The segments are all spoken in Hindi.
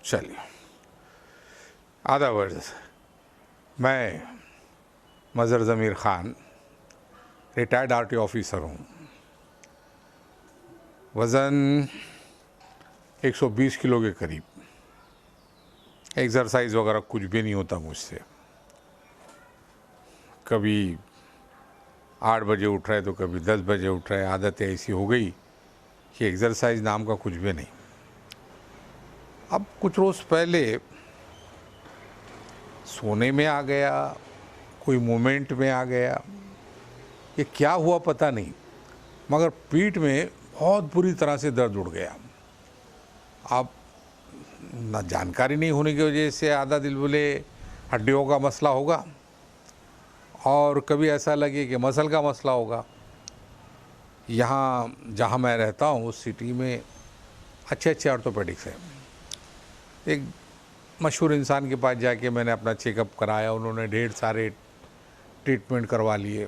चलिए, आधा वर्ष। मैं मज़हर ज़मीर ख़ान रिटायर्ड आरटी ऑफिसर हूँ। वज़न 120 किलो के करीब। एक्सरसाइज वगैरह कुछ भी नहीं होता मुझसे। कभी 8 बजे उठ रहे तो कभी 10 बजे उठ रहे। आदत ऐसी हो गई कि एक्सरसाइज नाम का कुछ भी नहीं। अब कुछ रोज़ पहले सोने में आ गया, कोई मोमेंट में आ गया, ये क्या हुआ पता नहीं, मगर पीठ में बहुत बुरी तरह से दर्द उठ गया। अब ना जानकारी नहीं होने की वजह से आधा दिल बोले हड्डियों का मसला होगा, और कभी ऐसा लगे कि मसल का मसला होगा। यहाँ जहाँ मैं रहता हूँ उस सिटी में अच्छे ऑर्थोपेडिक्स हैं। एक मशहूर इंसान के पास जाके मैंने अपना चेकअप कराया। उन्होंने ढेर सारे ट्रीटमेंट करवा लिए,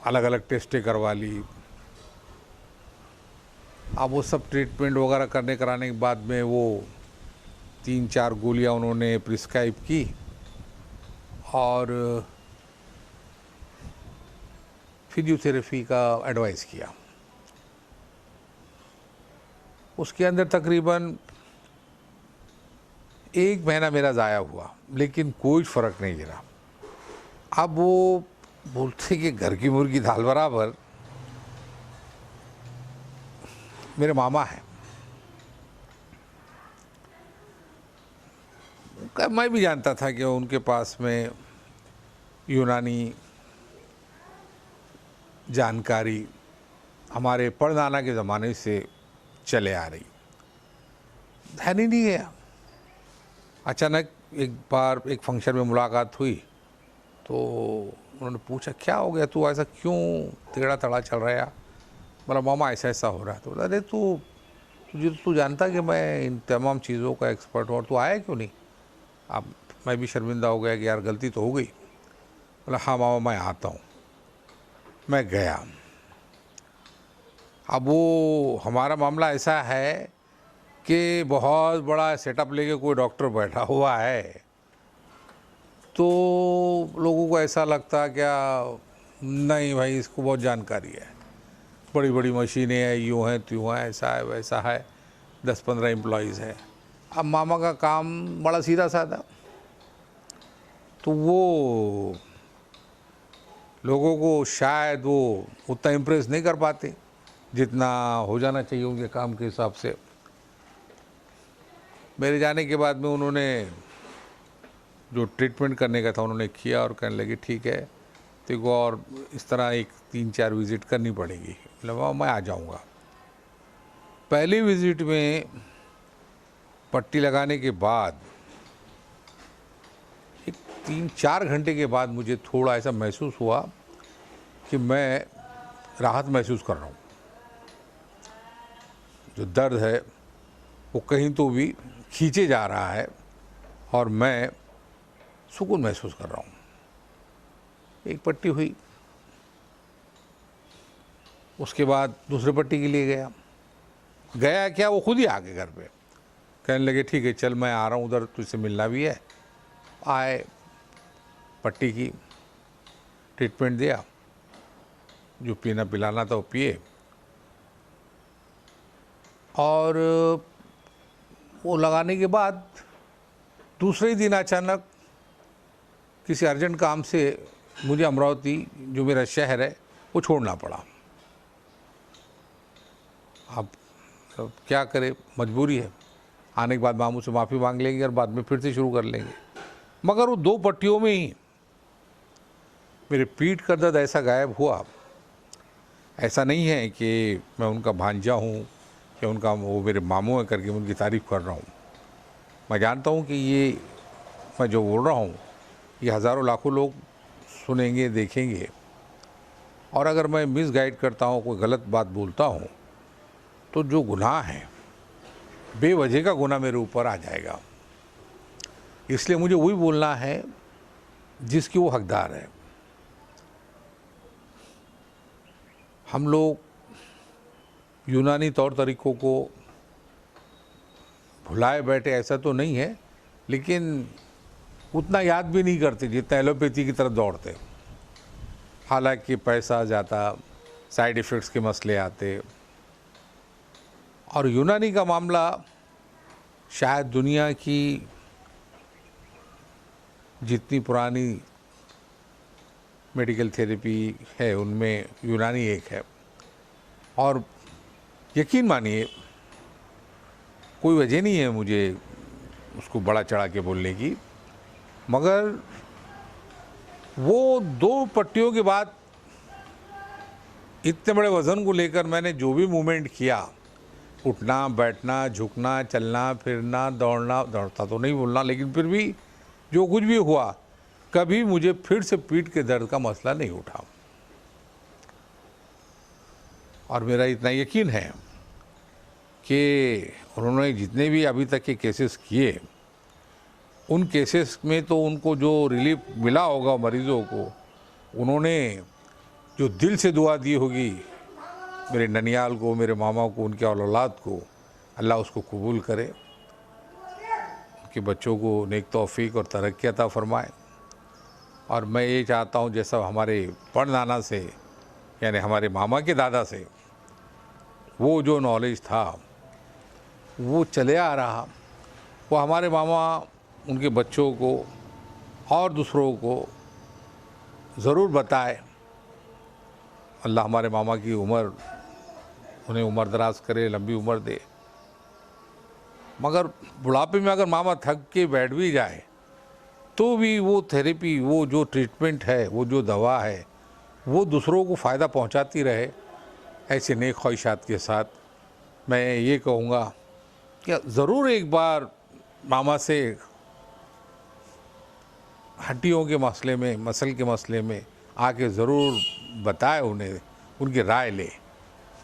अलग अलग टेस्टें करवा ली। अब वो सब ट्रीटमेंट वगैरह कराने के बाद में वो 3-4 गोलियां उन्होंने प्रिस्क्राइब की और फिजियोथेरेपी का एडवाइस किया। उसके अंदर तकरीबन 1 महीना मेरा ज़ाया हुआ, लेकिन कोई फ़र्क नहीं गिरा। अब वो बोलते कि घर की मुर्गी दाल बराबर। मेरे मामा हैं, मैं भी जानता था कि उनके पास में यूनानी जानकारी हमारे परदादा के ज़माने से चले आ रही। ध्यान ही नहीं गया। अचानक एक बार एक फंक्शन में मुलाकात हुई तो उन्होंने पूछा, क्या हो गया, तू ऐसा क्यों टेढ़ा तड़ा चल रहा है? बोला, मामा ऐसा ऐसा हो रहा है। तो बोला, अरे तू जानता कि मैं इन तमाम चीज़ों का एक्सपर्ट हूँ और तू आया क्यों नहीं? अब मैं भी शर्मिंदा हो गया कि यार गलती तो हो गई। बोला, हाँ मामा मैं आता हूँ। मैं गया। अब वो हमारा मामला ऐसा है कि बहुत बड़ा सेटअप लेके कोई डॉक्टर बैठा हुआ है, तो लोगों को ऐसा लगता क्या, नहीं भाई इसको बहुत जानकारी है, बड़ी बड़ी मशीनें हैं, यूँ हैं त्यों हैं, ऐसा है वैसा है, 10-15 एम्प्लॉयज़ हैं। अब मामा का काम बड़ा सीधा साधा, तो वो लोगों को शायद वो उतना इम्प्रेस नहीं कर पाते जितना हो जाना चाहिए उनके काम के हिसाब से। मेरे जाने के बाद में उन्होंने जो ट्रीटमेंट करने का था उन्होंने किया और कहने लगे ठीक है देखो, और इस तरह एक 3-4 विज़िट करनी पड़ेगी। मतलब मैं आ जाऊंगा। पहली विज़िट में पट्टी लगाने के बाद एक 3-4 घंटे के बाद मुझे थोड़ा ऐसा महसूस हुआ कि मैं राहत महसूस कर रहा हूँ। जो दर्द है वो कहीं तो भी खींचे जा रहा है और मैं सुकून महसूस कर रहा हूँ। एक पट्टी हुई, उसके बाद दूसरी पट्टी के लिए गया क्या, वो खुद ही आ गए घर पे। कहने लगे ठीक है चल मैं आ रहा हूँ उधर, तुझसे मिलना भी है। आए, पट्टी की, ट्रीटमेंट दिया, जो पीना पिलाना था वो पिए, और वो लगाने के बाद दूसरे ही दिन अचानक किसी अर्जेंट काम से मुझे अमरावती जो मेरा शहर है वो छोड़ना पड़ा। अब क्या करे, मजबूरी है। आने के बाद मामू से माफ़ी मांग लेंगे और बाद में फिर से शुरू कर लेंगे। मगर वो 2 पट्टियों में ही मेरे पीठ का दर्द ऐसा गायब हुआ। ऐसा नहीं है कि मैं उनका भांजा हूँ या उनका वो मेरे मामू हैं करके उनकी तारीफ़ कर रहा हूँ। मैं जानता हूँ कि ये मैं जो बोल रहा हूँ ये हज़ारों लाखों लोग सुनेंगे, देखेंगे, और अगर मैं मिसगाइड करता हूँ, कोई गलत बात बोलता हूँ, तो जो गुनाह है, बेवजह का गुनाह मेरे ऊपर आ जाएगा। इसलिए मुझे वही बोलना है जिसकी वो हकदार है। हम लोग यूनानी तौर तरीक़ों को भुलाए बैठे ऐसा तो नहीं है, लेकिन उतना याद भी नहीं करते जितना एलोपैथी की तरफ दौड़ते। हालांकि पैसा जाता, साइड इफ़ेक्ट्स के मसले आते। और यूनानी का मामला शायद दुनिया की जितनी पुरानी मेडिकल थेरेपी है उनमें यूनानी एक है। और यकीन मानिए कोई वजह नहीं है मुझे उसको बड़ा चढ़ा के बोलने की, मगर वो 2 पट्टियों के बाद इतने बड़े वज़न को लेकर मैंने जो भी मूवमेंट किया, उठना बैठना झुकना चलना फिरना दौड़ना, दौड़ता तो नहीं बोलना, लेकिन फिर भी जो कुछ भी हुआ, कभी मुझे फिर से पीठ के दर्द का मसला नहीं उठा। और मेरा इतना यकीन है कि उन्होंने जितने भी अभी तक के केसेस किए, उन केसेस में तो उनको जो रिलीफ मिला होगा मरीज़ों को, उन्होंने जो दिल से दुआ दी होगी मेरे ननियाल को, मेरे मामा को, उनके औलाद को, अल्लाह उसको कबूल करे, उनके बच्चों को नेक तौफीक और तरक्की अता फरमाए। और मैं ये चाहता हूँ जैसा हमारे परनाना से यानी हमारे मामा के दादा से वो जो नॉलेज था वो चले आ रहा, वो हमारे मामा उनके बच्चों को और दूसरों को ज़रूर बताए। अल्लाह हमारे मामा की उम्र, उन्हें उम्र दराज करे, लंबी उम्र दे। मगर बुढ़ापे में अगर मामा थक के बैठ भी जाए तो भी वो थेरेपी, वो जो ट्रीटमेंट है, वो जो दवा है, वो दूसरों को फ़ायदा पहुंचाती रहे। ऐसे नेक ख्वाहिशात के साथ मैं ये कहूँगा कि ज़रूर एक बार मामा से हड्डियों के मसले में, मसल के मसले में आके ज़रूर बताए, उन्हें उनकी राय ले।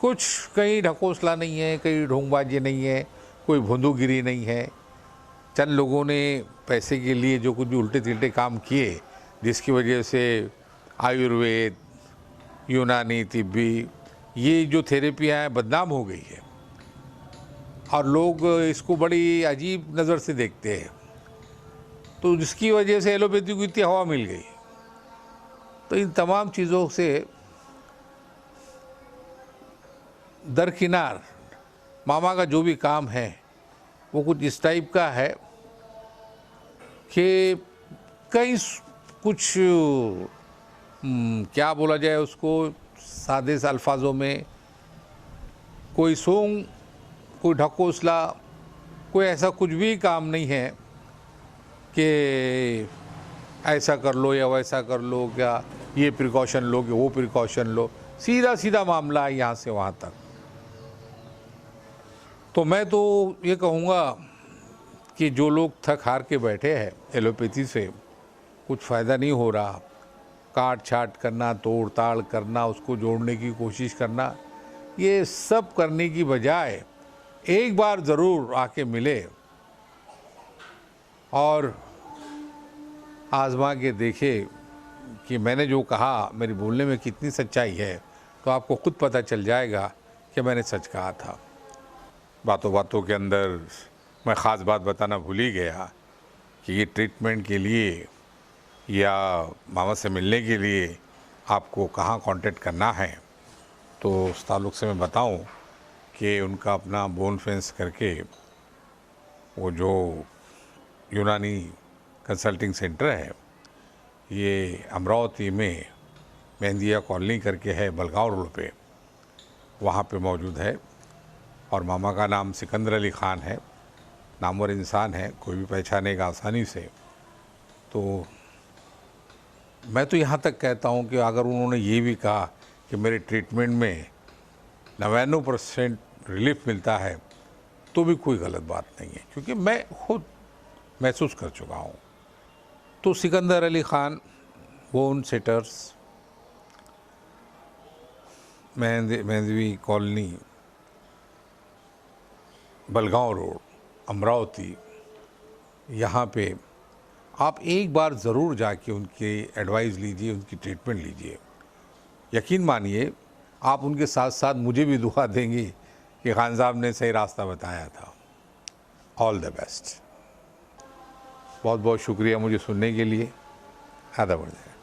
कुछ कहीं ढकोसला नहीं है, कहीं ढोंगबाजी नहीं है, कोई भुंदूगिरी नहीं है। चंद लोगों ने पैसे के लिए जो कुछ भी उल्टे तिल्टे काम किए, जिसकी वजह से आयुर्वेद, यूनानी, तिब्बी, ये जो थेरेपियाँ हैं बदनाम हो गई है और लोग इसको बड़ी अजीब नज़र से देखते हैं। तो जिसकी वजह से एलोपैथी को इतनी हवा मिल गई। तो इन तमाम चीज़ों से दरकिनार मामा का जो भी काम है वो कुछ इस टाइप का है कि कहीं कुछ क्या बोला जाए उसको सादे से अल्फाजों में, कोई सोंग, कोई ढकोसला, कोई ऐसा कुछ भी काम नहीं है कि ऐसा कर लो या वैसा कर लो, क्या ये प्रिकॉशन लो कि वो प्रिकॉशन लो। सीधा सीधा मामला है यहाँ से वहाँ तक। तो मैं तो ये कहूँगा कि जो लोग थक हार के बैठे हैं एलोपैथी से, कुछ फ़ायदा नहीं हो रहा, काट छाट करना, तोड़ ताड़ करना, उसको जोड़ने की कोशिश करना, ये सब करने की बजाय एक बार ज़रूर आके मिले और आज़मा के देखे कि मैंने जो कहा मेरे बोलने में कितनी सच्चाई है, तो आपको खुद पता चल जाएगा कि मैंने सच कहा था। बातों बातों के अंदर मैं ख़ास बात बताना भूल ही गया कि ये ट्रीटमेंट के लिए या मामा से मिलने के लिए आपको कहाँ कांटेक्ट करना है। तो उस ताल्लुक़ से मैं बताऊं कि उनका अपना बोन फेंस करके वो जो यूनानी कंसल्टिंग सेंटर है, ये अमरावती में मेहंदिया कॉलोनी करके है, बलगांव रोड पे, वहाँ पे मौजूद है। और मामा का नाम सिकंदर अली ख़ान है, नामवर इंसान है, कोई भी पहचानेगा आसानी से। तो मैं तो यहाँ तक कहता हूँ कि अगर उन्होंने ये भी कहा कि मेरे ट्रीटमेंट में 99% रिलीफ मिलता है, तो भी कोई गलत बात नहीं है, क्योंकि मैं खुद महसूस कर चुका हूँ। तो Sikandar Ali Khan bone setters, Mehandavi colony, Balgaon road, Amravati, यहाँ पे आप एक बार ज़रूर जाके उनकी एडवाइस लीजिए, उनकी ट्रीटमेंट लीजिए। यकीन मानिए आप उनके साथ साथ मुझे भी दुआ देंगी कि खान साहब ने सही रास्ता बताया था। All the best. बहुत बहुत शुक्रिया मुझे सुनने के लिए। आदा बढ़ जाए।